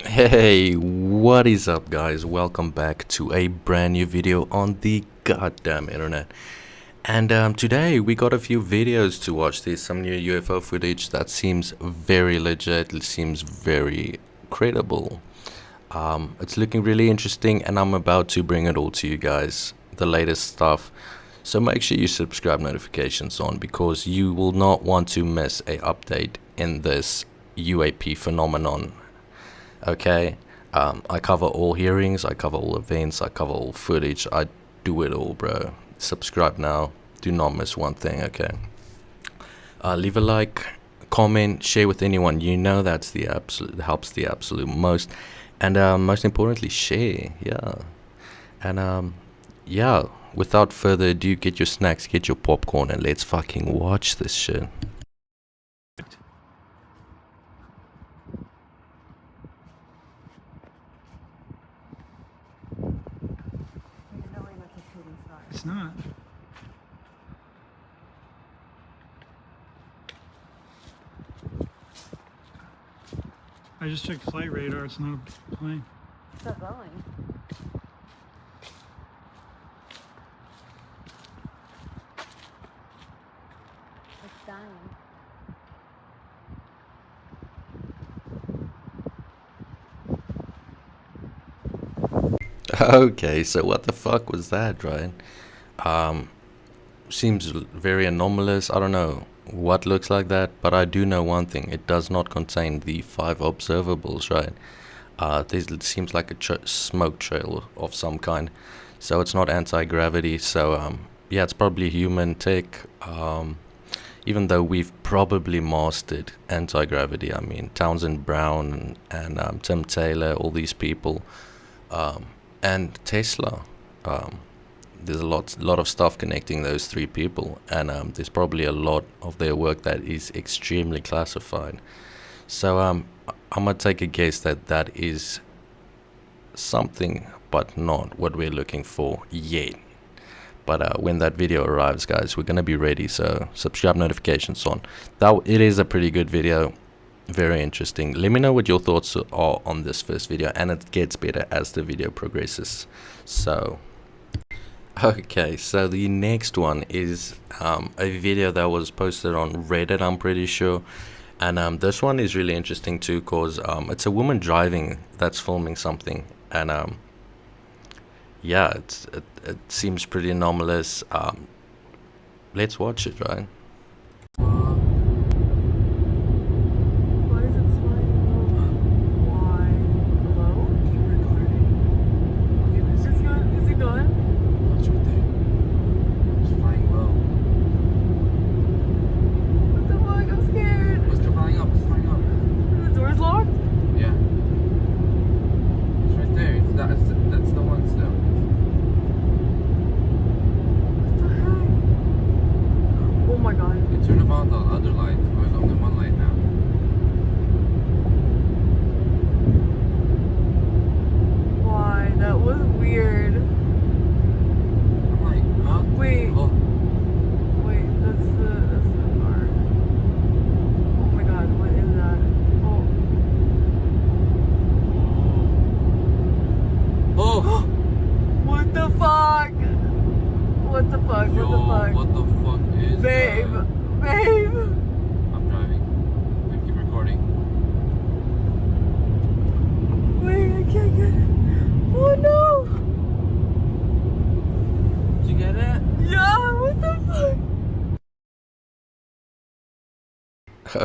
Hey, what is up guys? Welcome back to a brand new video on the goddamn internet. And today we got a few videos to watch. There's some new UFO footage that seems very legit, it seems very credible. It's looking really interesting and I'm about to bring it all to you guys, the latest stuff. So make sure you subscribe, notifications on, because you will not want to miss a update in this UAP phenomenon. Okay, I cover all hearings, I cover all events, I cover all footage, I do it all, bro. Subscribe now, do not miss one thing. Okay, leave a like, comment, share with anyone you know. That's the absolute, helps the absolute most. And most importantly, share. Yeah. And yeah, without further ado, get your snacks, get your popcorn, and let's fucking watch this shit. It's not. I just checked flight radar. It's not a plane. It's not going. It's dying. Okay, so what the fuck was that, right? Seems very anomalous. I don't know what looks like that, but I do know one thing: it does not contain the 5 observables, right? It seems like a smoke trail of some kind, so it's not anti-gravity. So yeah, it's probably human tech. Even though we've probably mastered anti-gravity. I mean, Townsend Brown and Tim Taylor, all these people, and Tesla. There's a lot of stuff connecting those 3 people, and there's probably a lot of their work that is extremely classified. So I'm gonna take a guess that that is something, but not what we're looking for yet. But when that video arrives, guys, we're gonna be ready. So subscribe, notifications on. That it is a pretty good video, very interesting. Let me know what your thoughts are on this first video, and it gets better as the video progresses. So okay, so the next one is a video that was posted on Reddit, I'm pretty sure. And this one is really interesting too, because it's a woman driving that's filming something. And yeah, it seems pretty anomalous. Let's watch it, right? Why is it flying low? Why? Hello? Keep recording. Is it going? Watch right there. It's flying low. What the fuck? I'm scared. It's flying up. It's flying up. The door's locked? Yeah. It's right there. That's the one still. What the heck? Oh my god. They turned on the other light. There's only one light now. Why? That was weird. I'm like, huh? Wait. Oh. Wait, that's the car. Oh my god, what is that? Oh. Oh. What the fuck? What the fuck? Yo, What the fuck? what the fuck is Babe. that? Babe. I'm driving. I keep recording. Wait, I can't get it. Oh no. Did you get it? Yeah, what the fuck?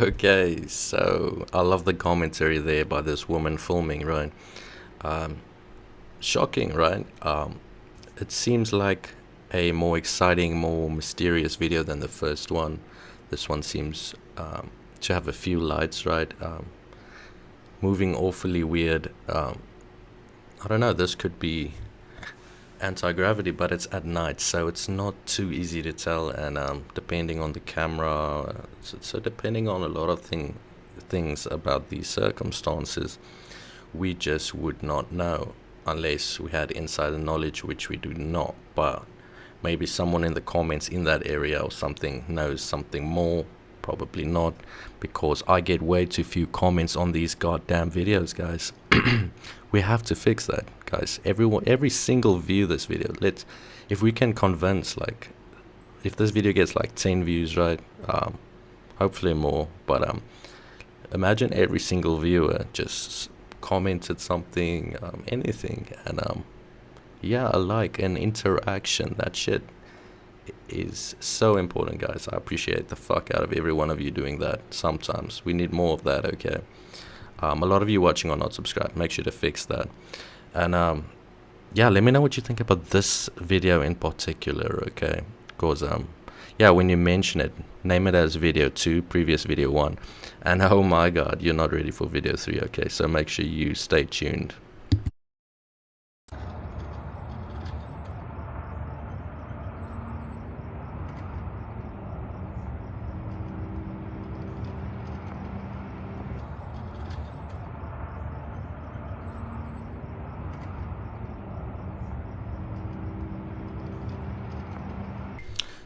Okay, so I love the commentary there by this woman filming, right? Shocking, right? It seems like a more exciting, more mysterious video than the first one. This one seems to have a few lights, right? Moving awfully weird. I don't know, this could be anti-gravity, but it's at night, so it's not too easy to tell. And depending on the camera, so depending on a lot of things about these circumstances, we just would not know unless we had insider knowledge, which we do not. But maybe someone in the comments in that area or something knows something more Probably not, because I get way too few comments on these goddamn videos, guys. We have to fix that, guys. Every single view this video, if we can convince, like, if this video gets like 10 views, right, hopefully more, but imagine every single viewer just commented something, anything, and yeah, a like, an interaction. That shit is so important, guys. I appreciate the fuck out of every one of you doing that. Sometimes we need more of that. Okay, a lot of you watching are not subscribed. Make sure to fix that. And yeah, let me know what you think about this video in particular. Okay, because yeah, when you mention it, name it as video 2, previous video 1, and oh my god, you're not ready for video 3. Okay, so make sure you stay tuned.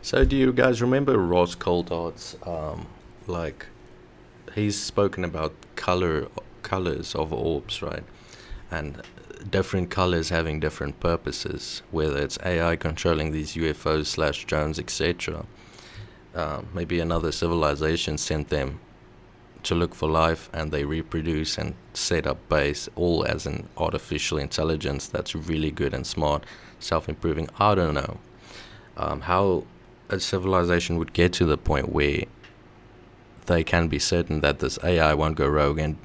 So do you guys remember Ross Coulthard's, like, he's spoken about colors of orbs, right? And different colors having different purposes, whether it's AI controlling these UFOs slash drones, etc. Maybe another civilization sent them to look for life, and they reproduce and set up base, all as an artificial intelligence that's really good and smart, self-improving. I don't know how a civilization would get to the point where they can be certain that this AI won't go rogue and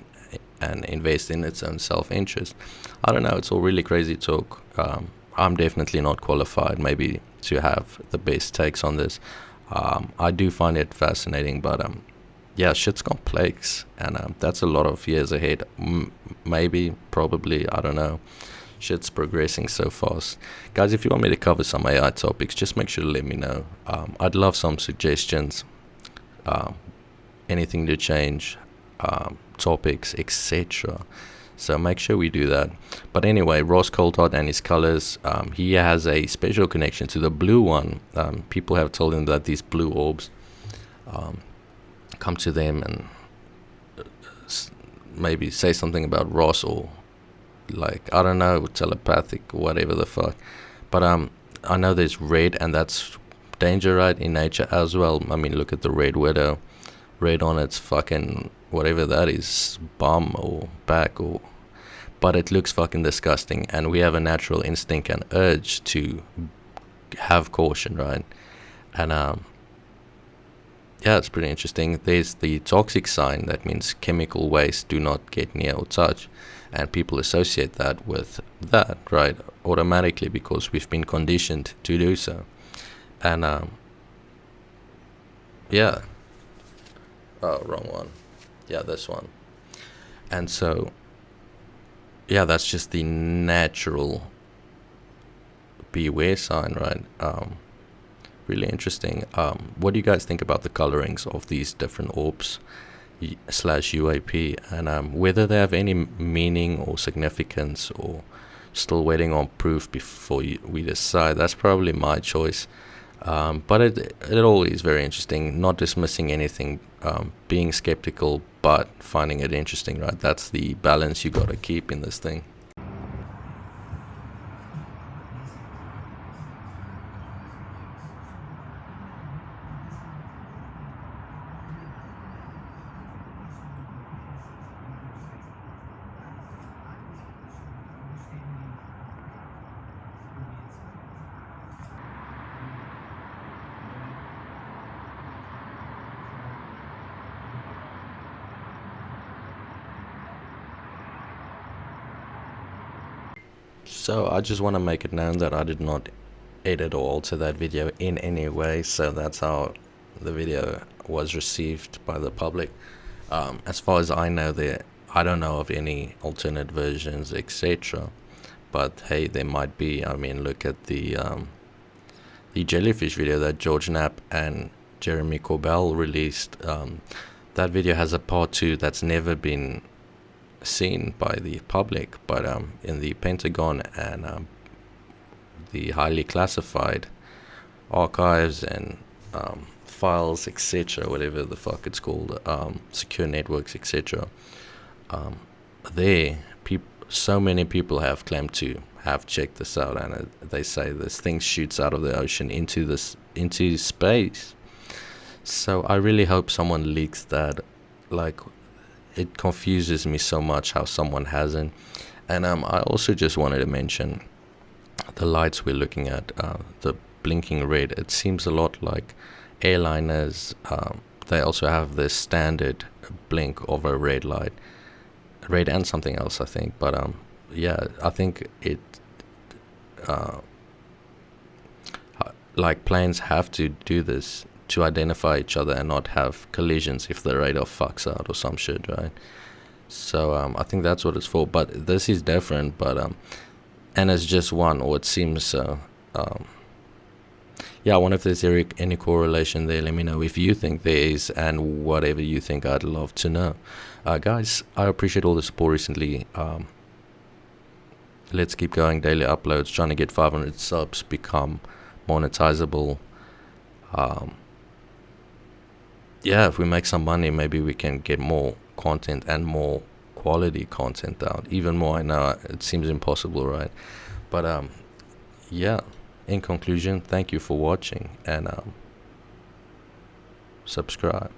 invest in its own self-interest. I don't know, it's all really crazy talk. I'm definitely not qualified maybe to have the best takes on this. I do find it fascinating, but yeah, shit's complex, and that's a lot of years ahead. Maybe, probably, I don't know. Shit's progressing so fast. Guys, if you want me to cover some AI topics, just make sure to let me know. I'd love some suggestions, anything to change, topics, etc. So make sure we do that. But anyway, Ross Coulthard and his colors, he has a special connection to the blue one. People have told him that these blue orbs come to them and maybe say something about Ross, or like, I don't know, telepathic, whatever the fuck. But I know there's red, and that's danger, right, in nature as well. I mean, look at the red widow, red on its fucking whatever that is, bum or back, or, but it looks fucking disgusting, and we have a natural instinct and urge to have caution, right? And yeah, it's pretty interesting. There's the toxic sign, that means chemical waste, do not get near or touch. And people associate that with that, right, automatically, because we've been conditioned to do so. And yeah, oh, wrong one, yeah, this one. And so yeah, that's just the natural beware sign, right? Really interesting. What do you guys think about the colorings of these different orbs slash UAP, and whether they have any meaning or significance, or still waiting on proof before we decide? That's probably my choice. But it all is very interesting, not dismissing anything, being skeptical, but finding it interesting, right? That's the balance you gotta keep in this thing. So I just want to make it known that I did not edit or alter that video in any way, so that's how the video was received by the public. As far as I know, I don't know of any alternate versions, etc. But hey, there might be. I mean, look at the jellyfish video that George Knapp and Jeremy Corbell released. That video has a part 2 that's never been seen by the public, but in the Pentagon and the highly classified archives and files, etc., whatever the fuck it's called, secure networks, etc. There, so many people have claimed to have checked this out, and they say this thing shoots out of the ocean into space. So I really hope someone leaks that. Like, it confuses me so much how someone hasn't. And I also just wanted to mention the lights we're looking at, the blinking red. It seems a lot like airliners. They also have this standard blink of a red light, red and something else, I think. But yeah, I think it like planes have to do this to identify each other and not have collisions if the radar fucks out or some shit, right? So I think that's what it's for. But this is different. But and it's just one, or it seems so. Yeah, I wonder if there's any correlation there. Let me know if you think there is, and whatever you think, I'd love to know. Guys, I appreciate all the support recently. Let's keep going. Daily uploads, trying to get 500 subs, become monetizable. Yeah, if we make some money, maybe we can get more content and more quality content out. Even more, I know it seems impossible, right? But yeah, in conclusion, thank you for watching, and subscribe.